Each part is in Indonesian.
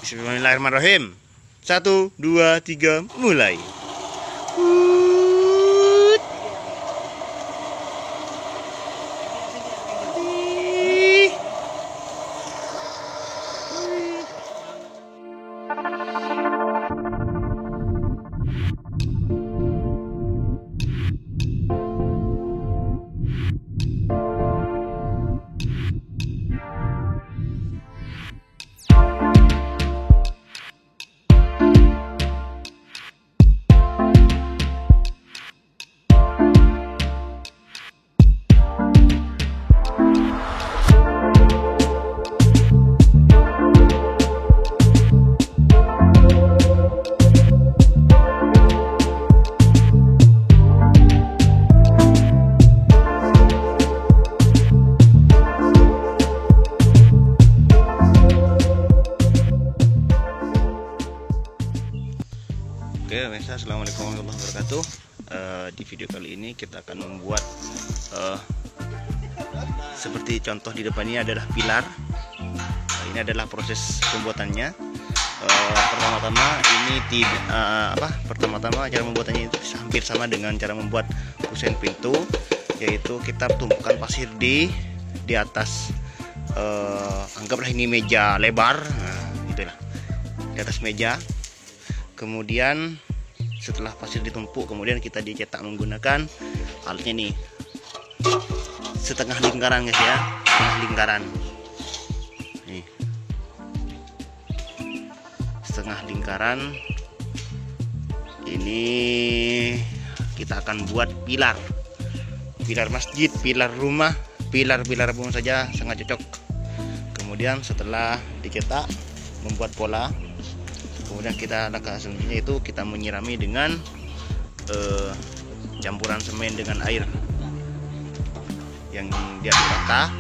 Bismillahirrahmanirrahim. 1, 2, 3, mulai. Oke pemirsa, assalamualaikum warahmatullahi wabarakatuh. Di video kali ini kita akan membuat seperti contoh di depan ini adalah pilar. Ini adalah proses pembuatannya. Pertama-tama ini pertama-tama cara membuatannya itu hampir sama dengan cara membuat kusen pintu, yaitu kita tumpukan pasir di atas anggaplah ini meja lebar, itulah di atas meja. Kemudian setelah pasir ditumpuk, kemudian kita dicetak menggunakan alatnya nih, setengah lingkaran guys ya, setengah lingkaran nih, setengah lingkaran. Ini kita akan buat pilar masjid, pilar rumah, pilar pun saja sangat cocok. Kemudian setelah dicetak, membuat pola, kemudian kita langkah selanjutnya itu kita menyirami dengan campuran semen dengan air yang diaduk rata.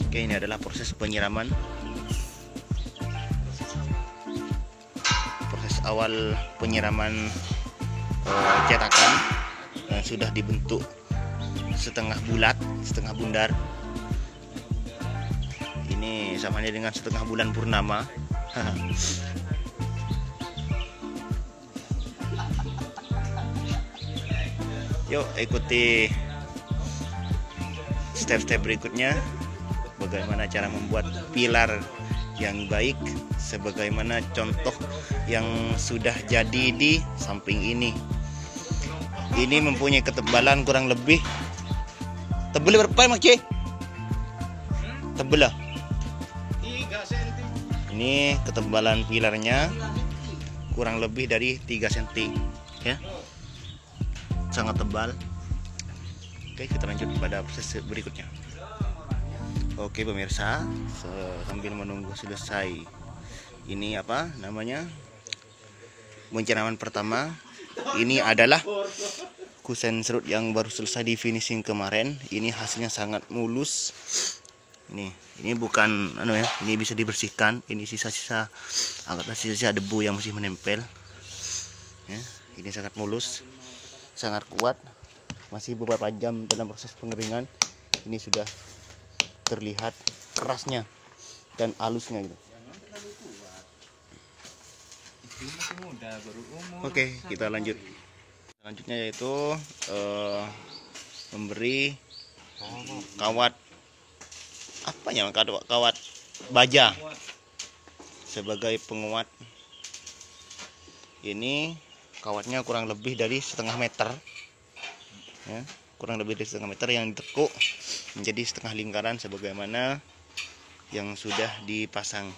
Oke, ini adalah proses penyiraman, proses awal penyiraman cetakan yang sudah dibentuk setengah bulat, setengah bundar. Ini samanya dengan setengah bulan purnama. Yuk ikuti step-step berikutnya, bagaimana cara membuat pilar yang baik sebagaimana contoh yang sudah jadi di samping ini. Ini mempunyai ketebalan kurang lebih tebal berapa Mas C? Tebal lah. Ini ketebalan pilarnya kurang lebih dari 3 cm ya, sangat tebal. Oke, kita lanjut pada proses berikutnya. Oke pemirsa, sambil menunggu selesai ini apa namanya penyiraman pertama, ini adalah kusen serut yang baru selesai di finishing kemarin. Ini hasilnya sangat mulus. Ini bukan ini bisa dibersihkan. Ini sisa-sisa, anggaplah sisa debu yang masih menempel ya. Ini sangat mulus, sangat kuat. Masih beberapa jam dalam proses pengeringan, ini sudah terlihat kerasnya dan halusnya gitu. Oke, kita lanjut. Selanjutnya yaitu memberi kawat kawat baja sebagai penguat. Ini kawatnya kurang lebih dari setengah meter ya, kurang lebih dari setengah meter yang ditekuk menjadi setengah lingkaran sebagaimana yang sudah dipasang.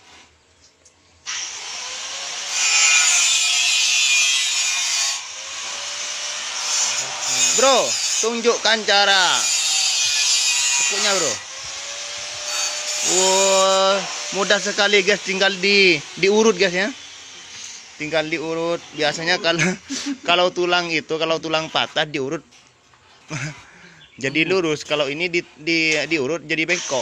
Bro, tunjukkan cara tekuknya bro. Wah, mudah sekali guys, tinggal diurut guys ya. Tinggal diurut. Biasanya kalau tulang patah diurut jadi lurus. Kalau ini diurut jadi bengkok.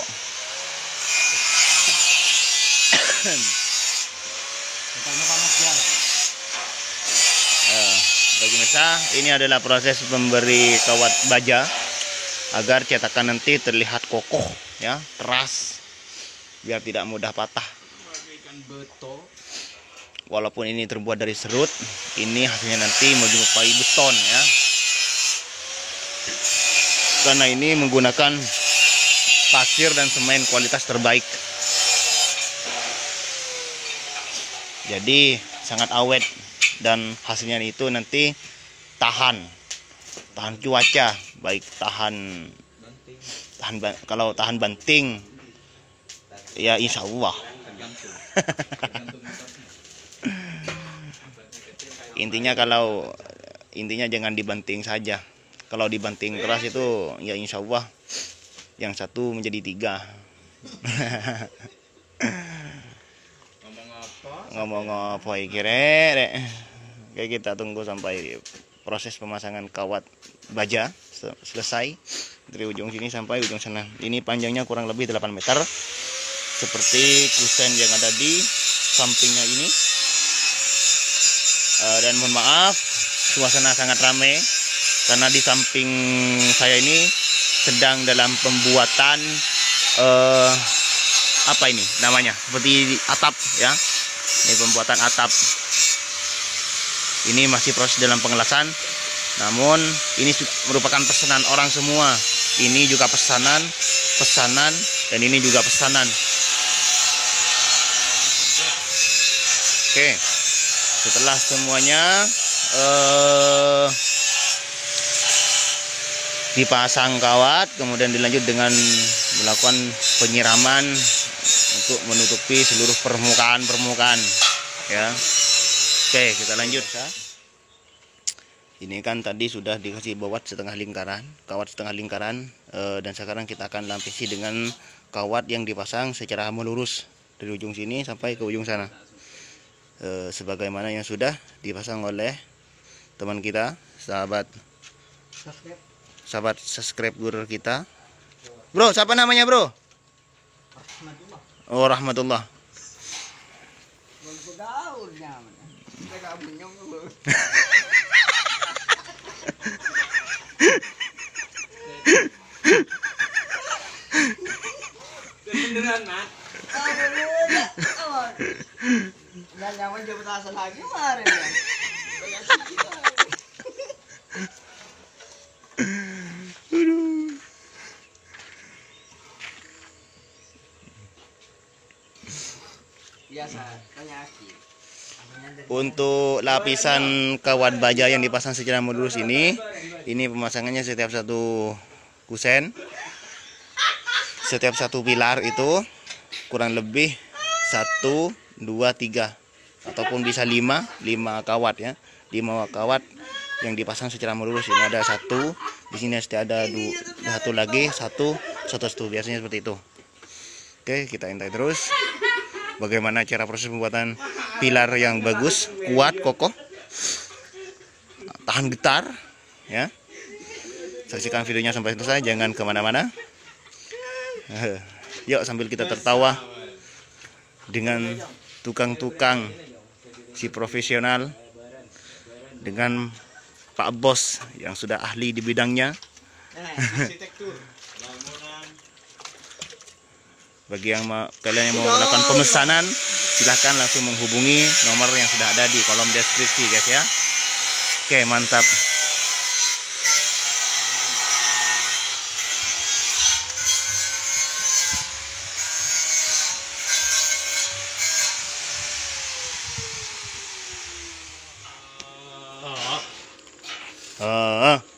Bagi pemirsa, ini adalah proses memberi kawat baja agar cetakan nanti terlihat kokoh ya, keras, biar tidak mudah patah. Walaupun ini terbuat dari serut, ini hasilnya nanti menyerupai beton ya, karena ini menggunakan pasir dan semen kualitas terbaik, jadi sangat awet, dan hasilnya itu nanti tahan cuaca, baik kalau tahan banting ya insya Allah. Intinya jangan dibanting saja. Kalau dibanting keras itu ya insya Allah yang satu menjadi 3. Ngomong apa kira-kira. Oke, kita tunggu sampai proses pemasangan kawat baja selesai dari ujung sini sampai ujung sana. Ini panjangnya kurang lebih 8 meter seperti kusen yang ada di sampingnya ini. Dan mohon maaf, suasana sangat ramai karena di samping saya ini sedang dalam pembuatan apa ini namanya, seperti atap ya. Ini pembuatan atap. Ini masih proses dalam pengelasan, namun ini merupakan pesanan orang semua. Ini juga pesanan, dan ini juga pesanan. Oke, setelah semuanya dipasang kawat, kemudian dilanjut dengan melakukan penyiraman untuk menutupi seluruh permukaan ya. Oke, kita lanjut ya. Ini kan tadi sudah dikasih kawat setengah lingkaran, dan sekarang kita akan lapisi dengan kawat yang dipasang secara melurus dari ujung sini sampai ke ujung sana, sebagaimana yang sudah dipasang oleh teman kita, sahabat subscriber kita. Bro, siapa namanya bro? Oh, Rahmatullah. Untuk lapisan kawat baja yang dipasang secara melurus ini pemasangannya setiap satu kusen, setiap satu pilar itu kurang lebih 1, 2, 3 ataupun bisa 5 kawat ya. 5 kawat yang dipasang secara melurus. Ini ada 1, di sini ada 1 lagi, 1 biasanya seperti itu. Oke, kita intai terus bagaimana cara proses pembuatan pilar yang bagus, kuat, kokoh, tahan getar ya. Saksikan videonya sampai selesai, jangan kemana-mana. Yuk, sambil kita tertawa dengan tukang-tukang si profesional, dengan Pak Bos yang sudah ahli di bidangnya. Bagi kalian yang mau melakukan pemesanan, silahkan langsung menghubungi nomor yang sudah ada di kolom deskripsi guys ya. Oke, mantap.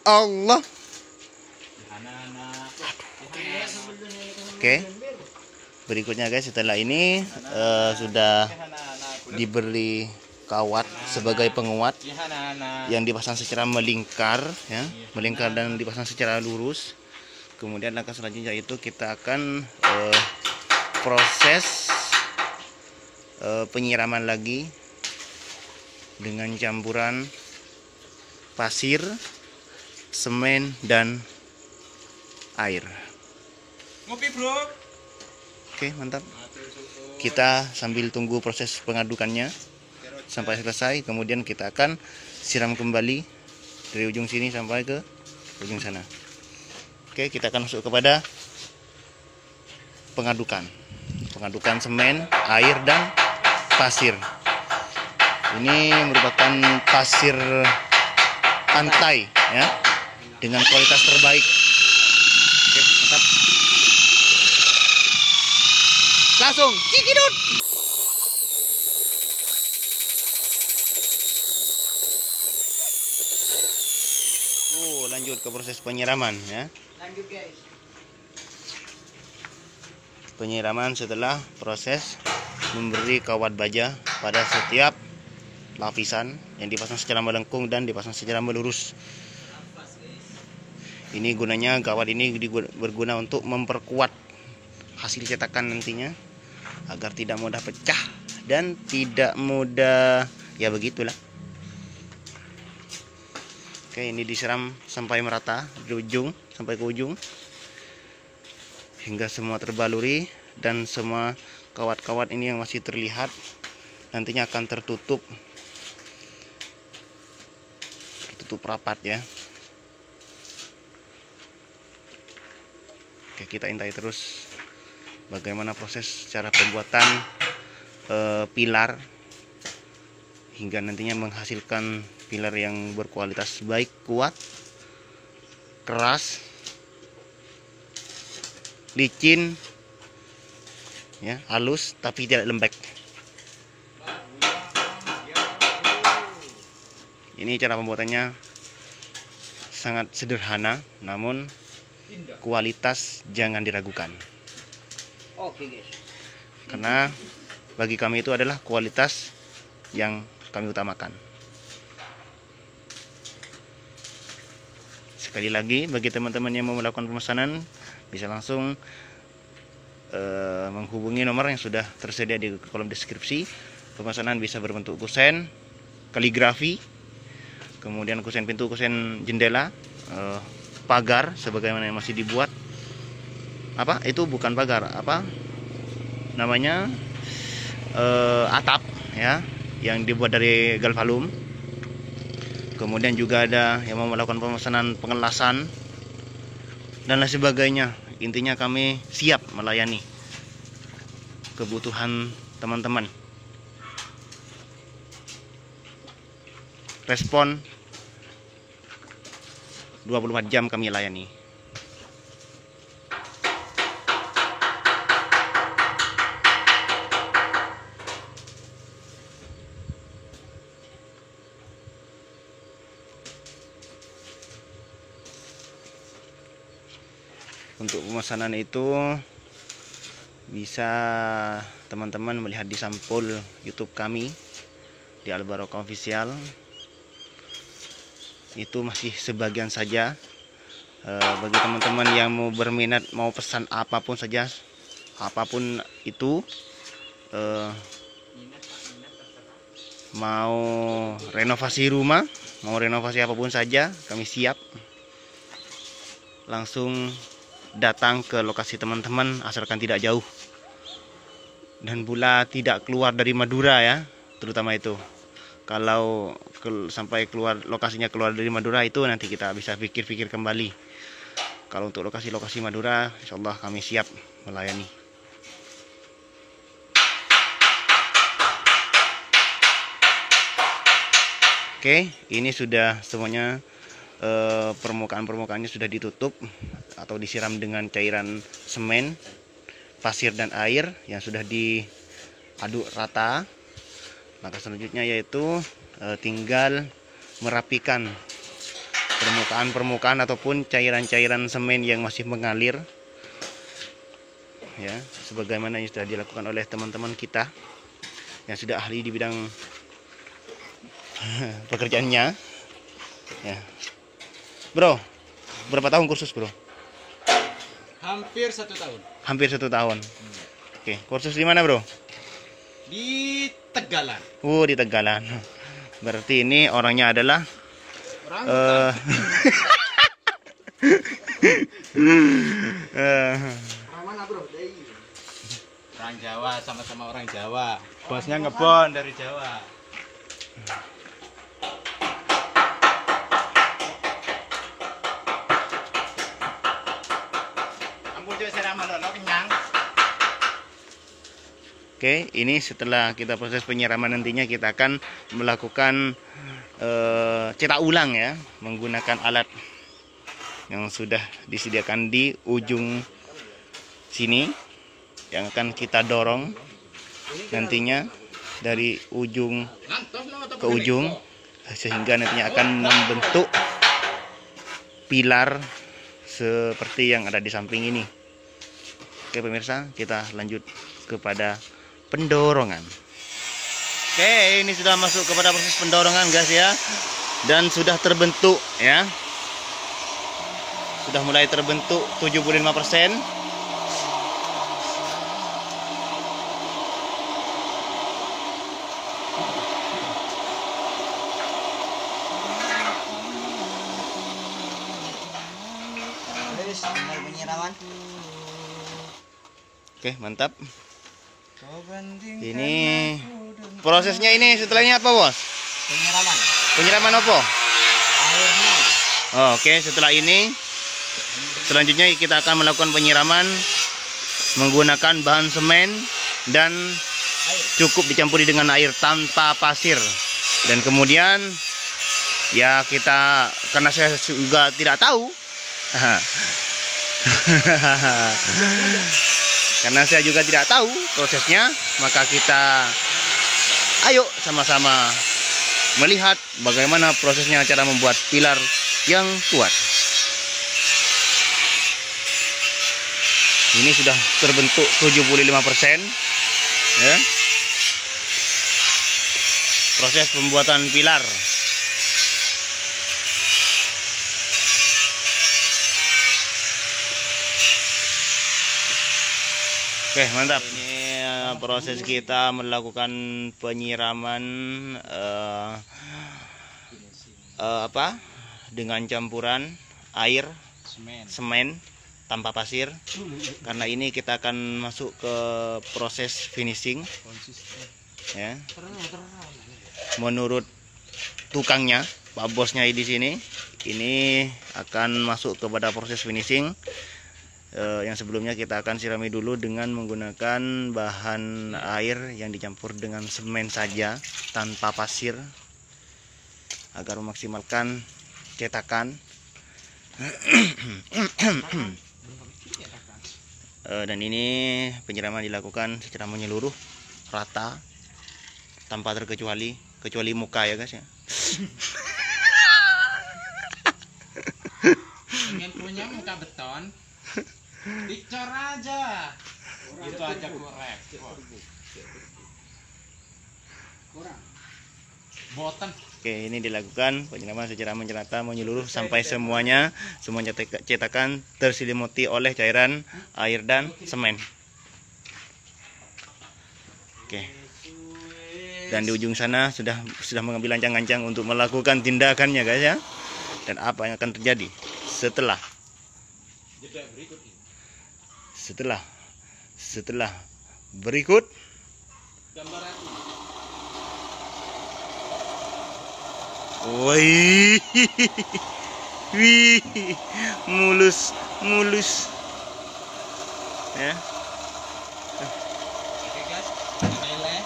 Allah. Oke. Berikutnya guys, setelah ini sudah diberi kawat sebagai penguat yang dipasang secara melingkar ya, melingkar dan dipasang secara lurus. Kemudian langkah selanjutnya itu kita akan proses penyiraman lagi dengan campuran pasir, semen dan air. Ngopi bro. Oke, mantap. Kita sambil tunggu proses pengadukannya sampai selesai, kemudian kita akan siram kembali dari ujung sini sampai ke ujung sana. Oke, kita akan masuk kepada pengadukan semen, air, dan pasir. Ini merupakan pasir pantai ya, dengan kualitas terbaik. Oke, mantap. Langsung cikidut. Lanjut ke proses penyiraman ya. Lanjut guys. Penyiraman setelah proses memberi kawat baja pada setiap lapisan yang dipasang secara melengkung dan dipasang secara melurus. Ini gunanya, kawat ini berguna untuk memperkuat hasil cetakan nantinya agar tidak mudah pecah dan tidak mudah, ya begitulah. Oke, ini disiram sampai merata di ujung sampai ke ujung hingga semua terbaluri, dan semua kawat-kawat ini yang masih terlihat nantinya akan tertutup rapat ya. Oke, kita intai terus bagaimana proses cara pembuatan pilar hingga nantinya menghasilkan pilar yang berkualitas baik, kuat, keras, licin ya, halus tapi tidak lembek. Ini cara pembuatannya sangat sederhana, namun kualitas jangan diragukan. Oke guys. Karena bagi kami itu adalah kualitas yang kami utamakan. Sekali lagi, bagi teman-teman yang mau melakukan pemesanan, bisa langsung menghubungi nomor yang sudah tersedia di kolom deskripsi. Pemesanan bisa berbentuk kusen, kaligrafi, kemudian kusen pintu, kusen jendela, pagar sebagaimana yang masih dibuat. Apa? Itu bukan pagar, apa namanya? Atap ya, yang dibuat dari galvalum. Kemudian juga ada yang mau melakukan pemesanan pengelasan dan lain sebagainya. Intinya kami siap melayani kebutuhan teman-teman. Respon 24 jam kami layani. Untuk pemesanan itu bisa teman-teman melihat di sampul YouTube kami di Al Barokah Official. Itu masih sebagian saja. Bagi teman-teman yang mau berminat, mau pesan apapun saja, apapun itu, mau renovasi rumah, mau renovasi apapun saja, kami siap. Langsung datang ke lokasi teman-teman, asalkan tidak jauh dan pula tidak keluar dari Madura ya, terutama itu. Kalau sampai keluar lokasinya, keluar dari Madura, itu nanti kita bisa pikir-pikir kembali. Kalau untuk lokasi-lokasi Madura, insya Allah kami siap melayani. Oke, ini sudah semuanya, permukaannya sudah ditutup atau disiram dengan cairan semen, pasir, dan air yang sudah diaduk rata. Maka selanjutnya yaitu tinggal merapikan permukaan ataupun cairan-cairan semen yang masih mengalir ya, sebagaimana yang sudah dilakukan oleh teman-teman kita yang sudah ahli di bidang pekerjaannya ya. Bro, berapa tahun kursus bro? Hampir 1 tahun. Hampir 1 tahun. Oke, kursus di mana bro? Di Tegalan. Di Tegalan. Berarti ini orangnya adalah Orang mana bro? Orang Jawa, sama-sama orang Jawa. Bosnya ngebon dari Jawa. Oke, ini setelah kita proses penyiraman nantinya kita akan melakukan cetak ulang ya, menggunakan alat yang sudah disediakan di ujung sini yang akan kita dorong nantinya dari ujung ke ujung sehingga nantinya akan membentuk pilar seperti yang ada di samping ini. Oke pemirsa, kita lanjut kepada pendorongan. Oke, ini sudah masuk kepada proses pendorongan guys ya. Dan sudah terbentuk ya. Sudah mulai terbentuk 75%. Penyiraman. Oke, mantap. Ini prosesnya ini setelahnya apa, Bos? Penyiraman. Penyiraman apa? Airnya. Oh, oke, setelah ini selanjutnya kita akan melakukan penyiraman menggunakan bahan semen dan cukup dicampuri dengan air tanpa pasir. Dan kemudian ya kita, karena saya juga tidak tahu karena saya juga tidak tahu prosesnya, maka kita ayo sama-sama melihat bagaimana prosesnya, cara membuat pilar yang kuat. Ini sudah terbentuk 75% ya. Proses pembuatan pilar. Oke, mantap. Ini proses kita melakukan penyiraman dengan campuran air, semen tanpa pasir. Karena ini kita akan masuk ke proses finishing. Ya. Menurut tukangnya, Pak Bosnya di sini, ini akan masuk kepada proses finishing. Yang sebelumnya kita akan sirami dulu dengan menggunakan bahan air yang dicampur dengan semen saja tanpa pasir agar memaksimalkan cetakan. Dan ini penyiraman dilakukan secara menyeluruh, rata, tanpa terkecuali, kecuali muka ya guys ya. Pengen punya muka beton, dicor aja. Itu aja kurang. Boten. Oke, ini dilakukan penyiraman secara merata menyeluruh sampai semuanya cetakan terselimuti oleh cairan air dan semen. Oke. Dan di ujung sana sudah mengambil ancang-ancang untuk melakukan tindakannya guys ya. Dan apa yang akan terjadi setelah berikut wih, wih, mulus ya. Oke guys, lele.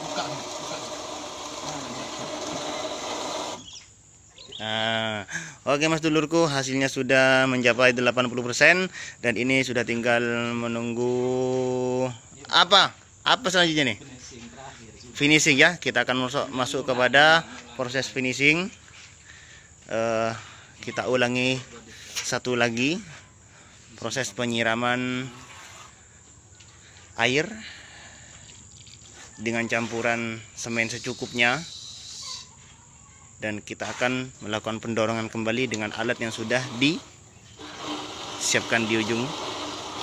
Buka. Nah, oke mas dulurku, hasilnya sudah mencapai 80% dan ini sudah tinggal menunggu apa selanjutnya nih? Finishing ya. Kita akan masuk kepada proses finishing. Kita ulangi satu lagi proses penyiraman air dengan campuran semen secukupnya. Dan kita akan melakukan pendorongan kembali dengan alat yang sudah disiapkan di ujung.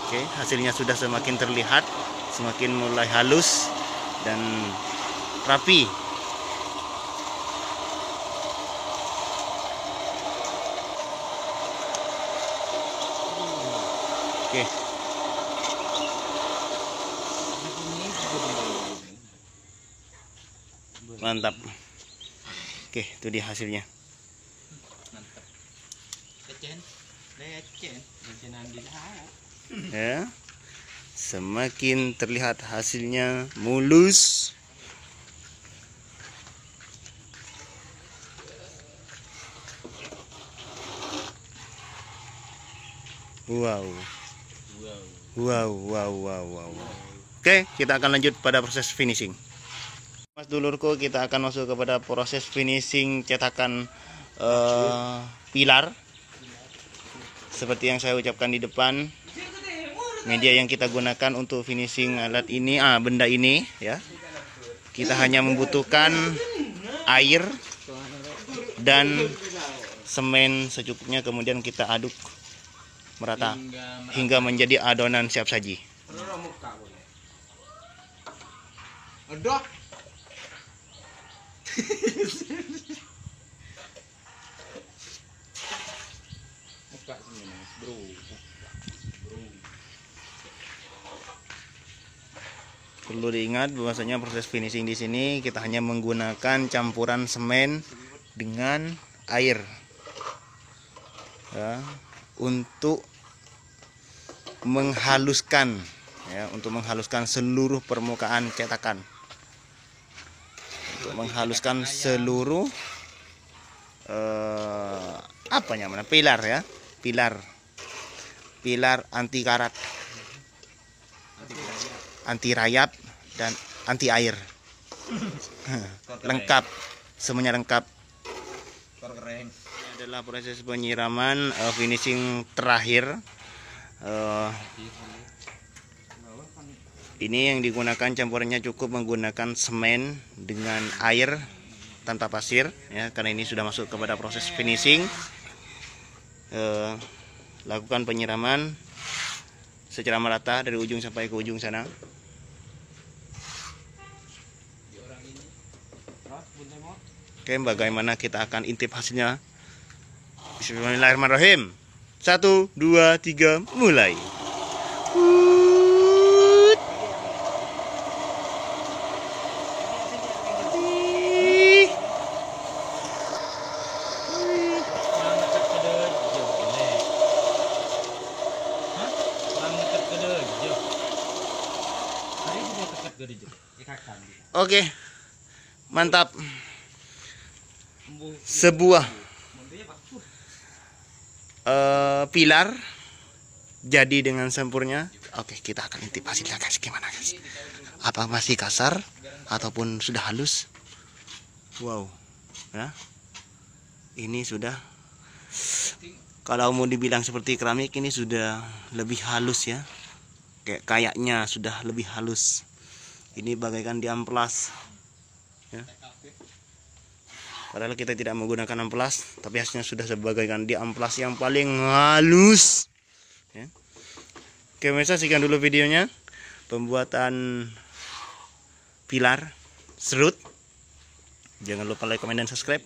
Oke, hasilnya sudah semakin terlihat, semakin mulai halus dan rapi. Oke. Mantap. Oke, itu dia hasilnya. Mantap. Lecen Andi Ya. Semakin terlihat hasilnya mulus. Wow. Oke, kita akan lanjut pada proses finishing. Mas dulurku, kita akan masuk kepada proses finishing cetakan pilar. Seperti yang saya ucapkan di depan, media yang kita gunakan untuk finishing alat ini, benda ini ya. Kita hanya membutuhkan air dan semen secukupnya, kemudian kita aduk merata hingga menjadi adonan siap saji. Aduh. muka sini Mas bro. Perlu diingat bahwasanya proses finishing di sini kita hanya menggunakan campuran semen dengan air ya, untuk menghaluskan seluruh permukaan cetakan, untuk menghaluskan seluruh pilar ya, pilar anti karat, anti rayap dan anti air. Lengkap, semuanya lengkap. Ini adalah proses penyiraman finishing terakhir. Ini yang digunakan campurannya cukup menggunakan semen dengan air tanpa pasir ya, karena ini sudah masuk kepada proses finishing. Lakukan penyiraman secara merata dari ujung sampai ke ujung sana. Oke, bagaimana kita akan intip hasilnya? Bismillahirrahmanirrahim. 1, 2, 3, mulai. Oke, mantap. Sebuah pilar jadi dengan sempurna. Oke, kita akan intip hasilnya guys. Gimana guys? Apa masih kasar ataupun sudah halus? Wow, ya. Ini sudah, kalau mau dibilang seperti keramik, ini sudah lebih halus ya. Kayaknya sudah lebih halus. Ini bagaikan diamplas ya. Padahal kita tidak menggunakan amplas, tapi hasilnya sudah sebagaikan diamplas yang paling halus ya. Oke, pemirsa, sekian dulu videonya pembuatan pilar serut. Jangan lupa like, komen, dan subscribe.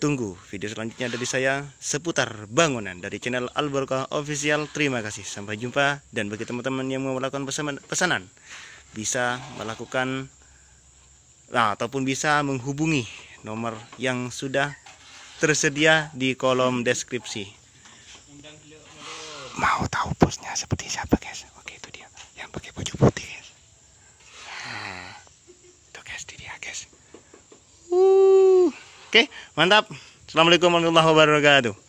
Tunggu video selanjutnya dari saya seputar bangunan dari channel Al Barokah Official. Terima kasih, sampai jumpa. Dan bagi teman-teman yang mau melakukan pesanan, bisa melakukan ataupun bisa menghubungi nomor yang sudah tersedia di kolom deskripsi. Mau tahu bosnya seperti siapa guys? Oke, itu dia yang pakai baju putih guys. Itu guys, dia guys. Oke, mantap. Assalamualaikum warahmatullahi wabarakatuh.